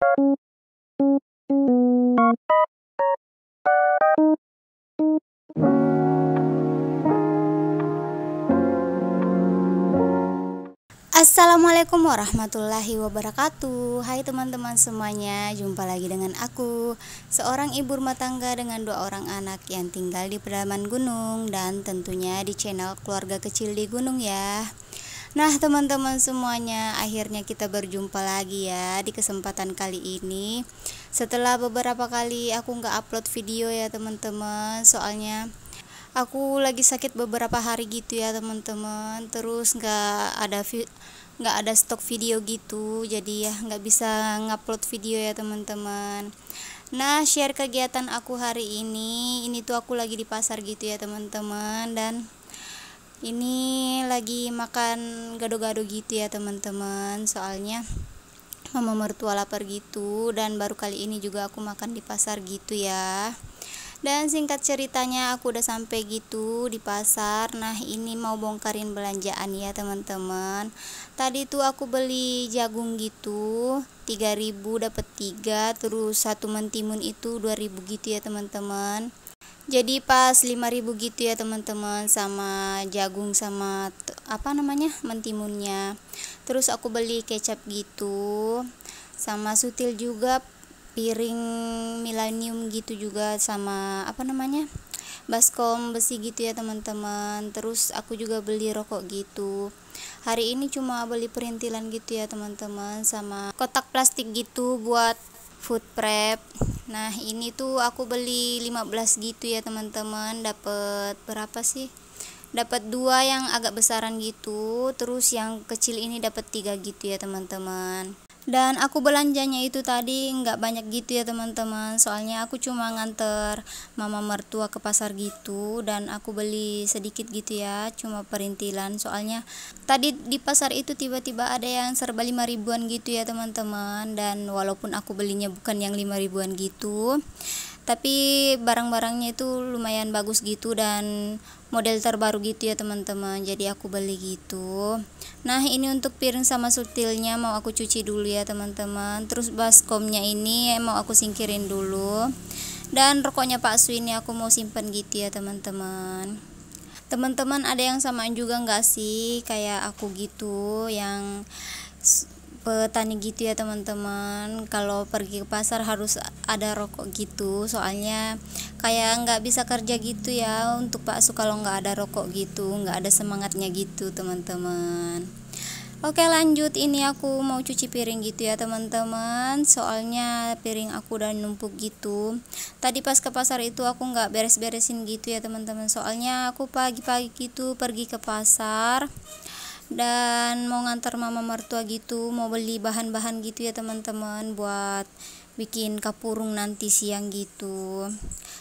Assalamualaikum warahmatullahi wabarakatuh. Hai teman-teman semuanya, jumpa lagi dengan aku, seorang ibu rumah tangga dengan 2 orang anak yang tinggal di pedalaman gunung, dan tentunya di channel keluarga kecil di gunung ya. Nah teman-teman semuanya, akhirnya kita berjumpa lagi ya di kesempatan kali ini. Setelah beberapa kali aku nggak upload video ya teman-teman, soalnya aku lagi sakit beberapa hari gitu ya teman-teman, terus nggak ada stok video gitu, jadi ya nggak bisa ngupload video ya teman-teman. Nah, share kegiatan aku hari ini tuh aku lagi di pasar gitu ya teman-teman, dan ini lagi makan gado-gado gitu ya teman-teman, soalnya mama mertua lapar gitu, dan baru kali ini juga aku makan di pasar gitu ya. Dan singkat ceritanya aku udah sampai gitu di pasar. Nah ini mau bongkarin belanjaan ya teman-teman. Tadi tuh aku beli jagung gitu 3.000 dapat 3, terus satu mentimun itu 2.000 gitu ya teman-teman. Jadi pas 5.000 gitu ya teman-teman, sama jagung sama apa namanya mentimunnya. Terus aku beli kecap gitu, sama sutil juga, piring milenium gitu juga, sama apa namanya baskom besi gitu ya teman-teman. Terus aku juga beli rokok gitu. Hari ini cuma beli perintilan gitu ya teman-teman, sama kotak plastik gitu buat food prep. Nah ini tuh aku beli 15 gitu ya teman-teman. Dapat berapa sih? Dapat 2 yang agak besaran gitu, terus yang kecil ini dapat 3 gitu ya teman-teman. Dan aku belanjanya itu tadi nggak banyak gitu ya teman-teman, soalnya aku cuma nganter mama mertua ke pasar gitu, dan aku beli sedikit gitu ya, cuma perintilan. Soalnya tadi di pasar itu tiba-tiba ada yang serba 5.000-an gitu ya teman-teman, dan walaupun aku belinya bukan yang 5.000-an gitu, tapi barang-barangnya itu lumayan bagus gitu dan model terbaru gitu ya teman-teman, jadi aku beli gitu. Nah ini untuk piring sama sutilnya mau aku cuci dulu ya teman-teman. Terus baskomnya ini mau aku singkirin dulu, dan rokoknya Pak Su ini aku mau simpen gitu ya teman-teman. Teman-teman ada yang samaan juga nggak sih kayak aku gitu, yang petani gitu ya teman-teman? Kalau pergi ke pasar harus ada rokok gitu, soalnya kayak nggak bisa kerja gitu ya untuk Pak Su kalau nggak ada rokok gitu, nggak ada semangatnya gitu teman-teman. Oke lanjut, ini aku mau cuci piring gitu ya teman-teman, soalnya piring aku udah numpuk gitu. Tadi pas ke pasar itu aku nggak beres-beresin gitu ya teman-teman, soalnya aku pagi-pagi gitu pergi ke pasar dan mau ngantar mama mertua gitu, mau beli bahan-bahan gitu ya teman-teman buat bikin kapurung nanti siang gitu.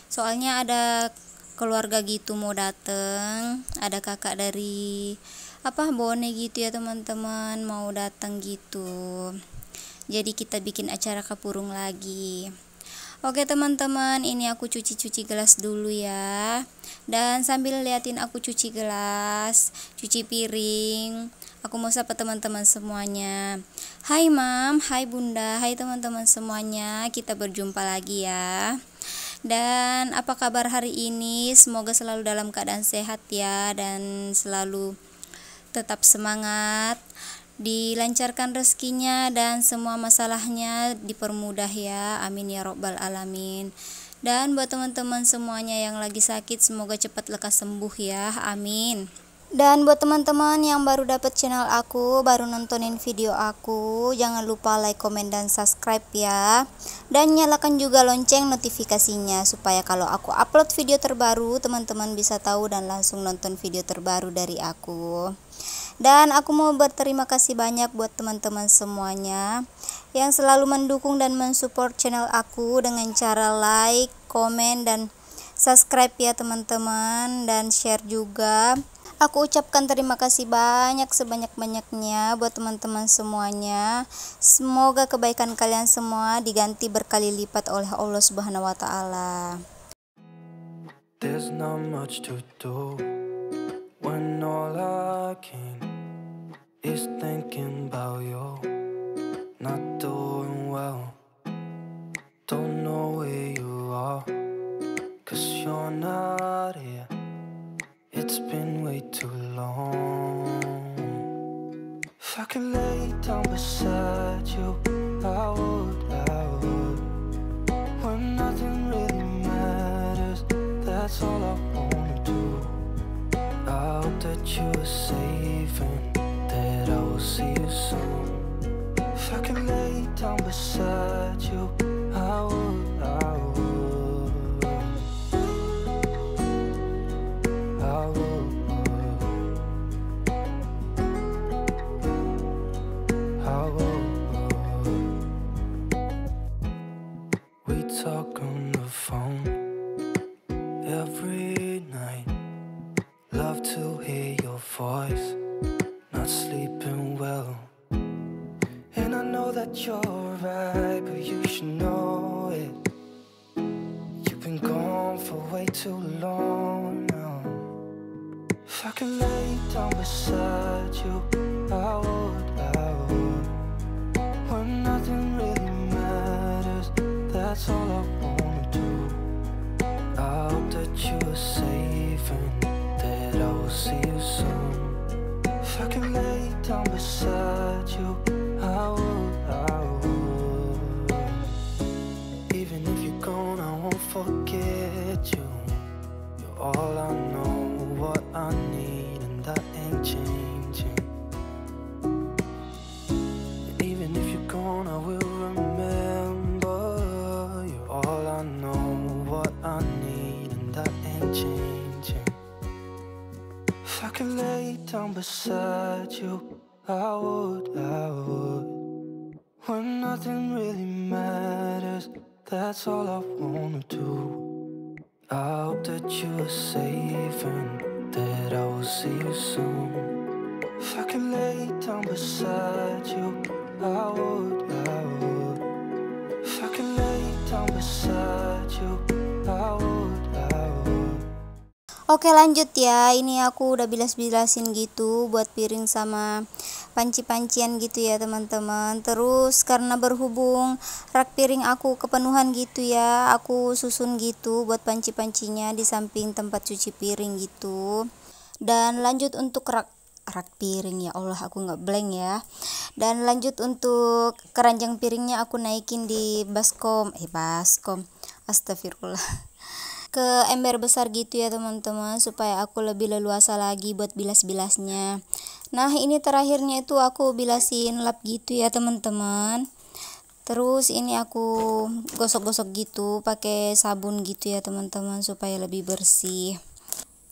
Soalnya ada keluarga gitu mau dateng, ada kakak dari apa Bone gitu ya teman-teman mau datang gitu, jadi kita bikin acara kapurung lagi. Oke teman-teman, ini aku cuci gelas dulu ya, dan sambil liatin aku cuci gelas, cuci piring, aku mau sapa teman-teman semuanya. Hai mam, hai bunda, hai teman-teman semuanya, kita berjumpa lagi ya. Dan apa kabar hari ini? Semoga selalu dalam keadaan sehat ya, dan selalu tetap semangat, dilancarkan rezekinya, dan semua masalahnya dipermudah ya, amin ya robbal alamin. Dan buat teman-teman semuanya yang lagi sakit, semoga cepat lekas sembuh ya, amin. Dan buat teman-teman yang baru dapat channel aku, baru nontonin video aku, jangan lupa like, komen, dan subscribe ya. Dan nyalakan juga lonceng notifikasinya, supaya kalau aku upload video terbaru, teman-teman bisa tahu dan langsung nonton video terbaru dari aku. Dan aku mau berterima kasih banyak buat teman-teman semuanya yang selalu mendukung dan mensupport channel aku dengan cara like, komen, dan subscribe ya teman-teman, dan share juga. Aku ucapkan terima kasih banyak sebanyak-banyaknya buat teman-teman semuanya. Semoga kebaikan kalian semua diganti berkali lipat oleh Allah Subhanahu wa taala. There's not much to do when all I can is thinking about you, not doing well. it's been way too long. If I could lay down beside you, I would. When nothing really matters, that's all I wanna do. I hope that you are safe and that I will see you soon. If I could lay down beside you, I would. We talk on the phone every night. Love to hear your voice. Not sleeping well. And I know that you're right, but you should know it. You've been gone for way too long now. If I could lay down beside you, I would. When nothing really matters, that's all I wanna do. I hope that you are safe and that I will see you soon. If I could lay down beside you, I would. Even if you're gone, I won't forget you. You're all I know, what I need, and that ain't changing. And even if you're gone, I will remember. You're all I know, what I need, and that ain't changing. If I could lay down beside you, I would. When nothing really matters, that's all I wanna do. I hope that you are safe and that I will see you soon. If I could lay down beside you, I would. If I could lay down beside you, I would. Oke, lanjut ya. Ini aku udah bilas-bilasin gitu buat piring sama panci-pancian gitu ya teman-teman. Terus karena berhubung rak piring aku kepenuhan gitu ya, aku susun gitu buat panci-pancinya di samping tempat cuci piring gitu. Dan lanjut untuk rak piring, ya Allah aku nggak blank ya. Dan lanjut untuk keranjang piringnya aku naikin di baskom astagfirullah, ke ember besar gitu ya teman-teman, supaya aku lebih leluasa lagi buat bilas-bilasnya. Nah ini terakhirnya itu aku bilasin lap gitu ya teman-teman. Terus ini aku gosok-gosok gitu pakai sabun gitu ya teman-teman, supaya lebih bersih.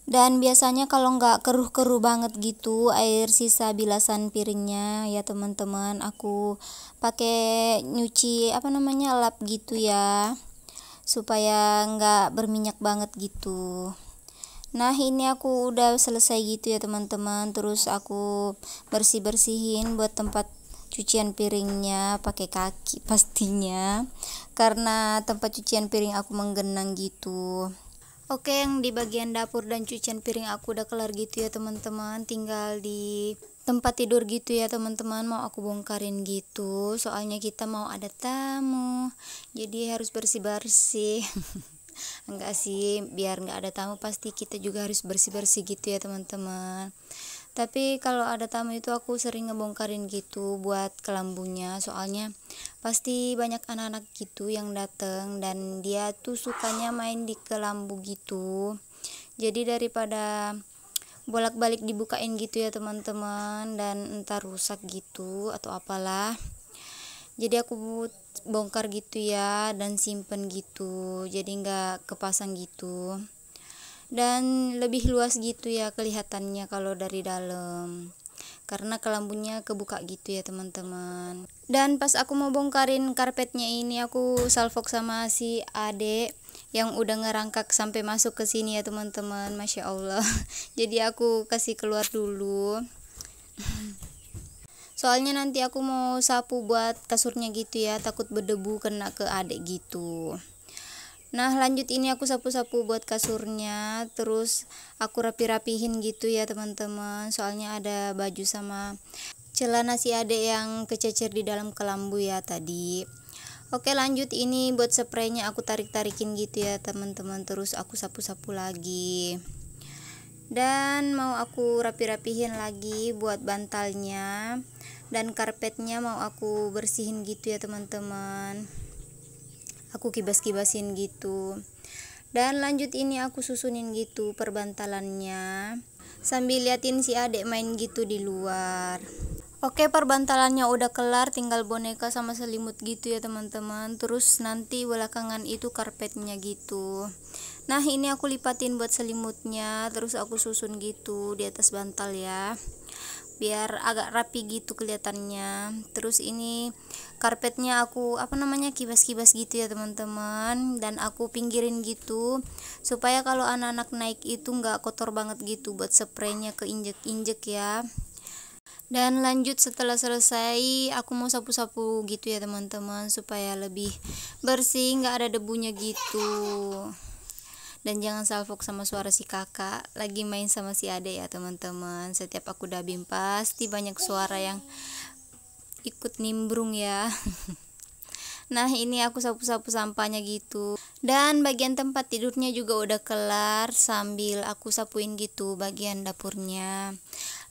Dan biasanya kalau nggak keruh-keruh banget gitu air sisa bilasan piringnya ya teman-teman, aku pakai nyuci lap gitu ya, supaya nggak berminyak banget gitu. Nah ini aku udah selesai gitu ya teman-teman. Terus aku bersih-bersihin buat tempat cucian piringnya pakai kaki pastinya, karena tempat cucian piring aku menggenang gitu. Oke, yang di bagian dapur dan cucian piring aku udah kelar gitu ya teman-teman. Tinggal di tempat tidur gitu ya teman-teman, mau aku bongkarin gitu, soalnya kita mau ada tamu, jadi harus bersih-bersih. Enggak sih, biar nggak ada tamu pasti kita juga harus bersih-bersih gitu ya teman-teman. Tapi kalau ada tamu itu aku sering ngebongkarin gitu buat kelambunya, soalnya pasti banyak anak-anak gitu yang dateng dan dia tuh sukanya main di kelambu gitu. Jadi daripada bolak-balik dibukain gitu ya teman-teman dan entar rusak gitu atau apalah, jadi aku bongkar gitu ya dan simpen gitu, jadi nggak kepasang gitu, dan lebih luas gitu ya kelihatannya kalau dari dalam, karena kelambunya kebuka gitu ya teman-teman. Dan pas aku mau bongkarin karpetnya ini, aku salvok sama si adek yang udah ngerangkak sampai masuk ke sini ya teman-teman, masya Allah. Jadi aku kasih keluar dulu, soalnya nanti aku mau sapu buat kasurnya gitu ya, takut berdebu kena ke adek gitu. Nah lanjut ini aku sapu-sapu buat kasurnya, terus aku rapi-rapihin gitu ya teman-teman, soalnya ada baju sama celana si adek yang kececer di dalam kelambu ya tadi. Oke, lanjut ini buat spraynya aku tarik-tarikin gitu ya teman-teman, terus aku sapu-sapu lagi. Dan mau aku rapi-rapihin lagi buat bantalnya, dan karpetnya mau aku bersihin gitu ya teman-teman. Aku kibas-kibasin gitu. Dan lanjut ini aku susunin gitu perbantalannya, sambil liatin si adek main gitu di luar. Oke, perbantalannya udah kelar, tinggal boneka sama selimut gitu ya teman-teman. Terus nanti belakangan itu karpetnya gitu. Nah, ini aku lipatin buat selimutnya, terus aku susun gitu di atas bantal ya, biar agak rapi gitu kelihatannya. Terus ini karpetnya aku kibas-kibas gitu ya teman-teman, dan aku pinggirin gitu supaya kalau anak-anak naik itu nggak kotor banget gitu, buat spraynya keinjek-injek ya. Dan lanjut setelah selesai aku mau sapu-sapu gitu ya teman-teman, supaya lebih bersih, nggak ada debunya gitu. Dan jangan salfok sama suara si kakak lagi main sama si ade ya teman-teman. Setiap aku dubbing pasti banyak suara yang ikut nimbrung ya. Nah, ini aku sapu-sapu sampahnya gitu. Dan bagian tempat tidurnya juga udah kelar, sambil aku sapuin gitu bagian dapurnya.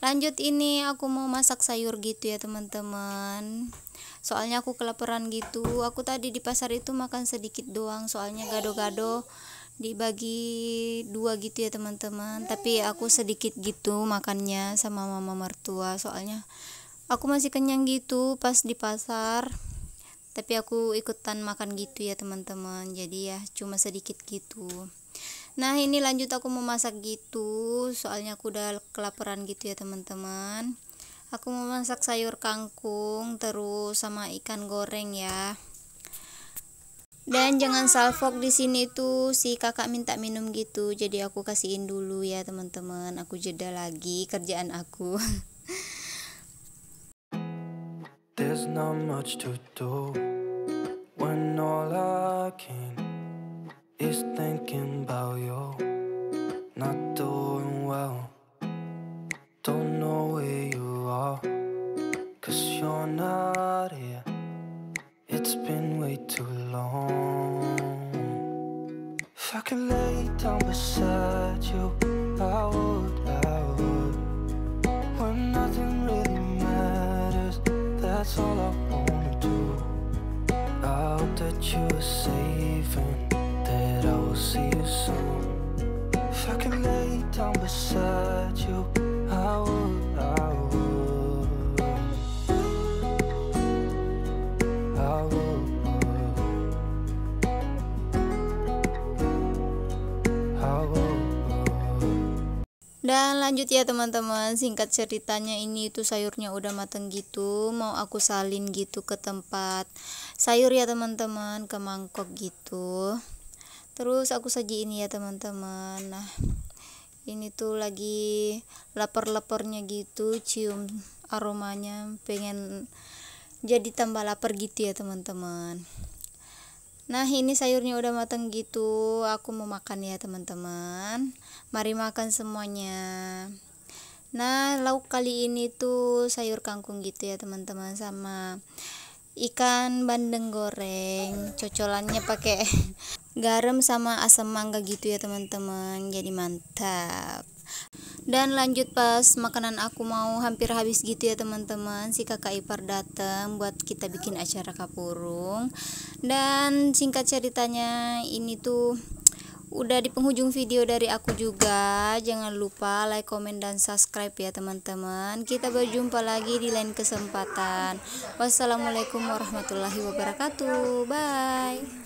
Lanjut ini aku mau masak sayur gitu ya teman-teman. Soalnya aku kelaparan gitu. Aku tadi di pasar itu makan sedikit doang, soalnya gado-gado dibagi 2 gitu ya teman-teman. Tapi aku sedikit gitu makannya sama mama mertua, soalnya aku masih kenyang gitu pas di pasar. Tapi aku ikutan makan gitu ya teman-teman, jadi ya cuma sedikit gitu. Nah, ini lanjut aku mau masak gitu, soalnya aku udah kelaparan gitu ya teman-teman. Aku mau masak sayur kangkung terus sama ikan goreng ya. Dan jangan salfok, di sini tuh si kakak minta minum gitu, jadi aku kasihin dulu ya teman-teman. Aku jeda lagi kerjaan aku. There's not much to do when all I can is thinking about you. Not doing well, don't know where you are, 'cause you're not here. It's been way too long. If I could lay down beside you, I would. When nothing really matters, that's all I wanna do. I hope that you're safe and that I will see you soon. If I could lay down beside you, I would. Dan lanjut ya teman-teman, singkat ceritanya ini tuh sayurnya udah mateng gitu, mau aku salin gitu ke tempat sayur ya teman-teman, ke mangkok gitu. Terus aku sajiin ya teman-teman. Nah, ini tuh lagi lapar-laparnya gitu, cium aromanya, pengen jadi tambah lapar gitu ya teman-teman. Nah, ini sayurnya udah matang gitu, aku mau makan ya teman-teman. Mari makan semuanya. Nah, lauk kali ini tuh sayur kangkung gitu ya teman-teman, sama ikan bandeng goreng. Cocolannya pakai garam sama asam mangga gitu ya teman-teman, jadi mantap. Dan lanjut pas makanan aku mau hampir habis gitu ya teman-teman, si kakak ipar datang buat kita bikin acara kapurung. Dan singkat ceritanya ini tuh udah di penghujung video dari aku juga. Jangan lupa like, komen, dan subscribe ya teman-teman. Kita berjumpa lagi di lain kesempatan. Wassalamualaikum warahmatullahi wabarakatuh. Bye.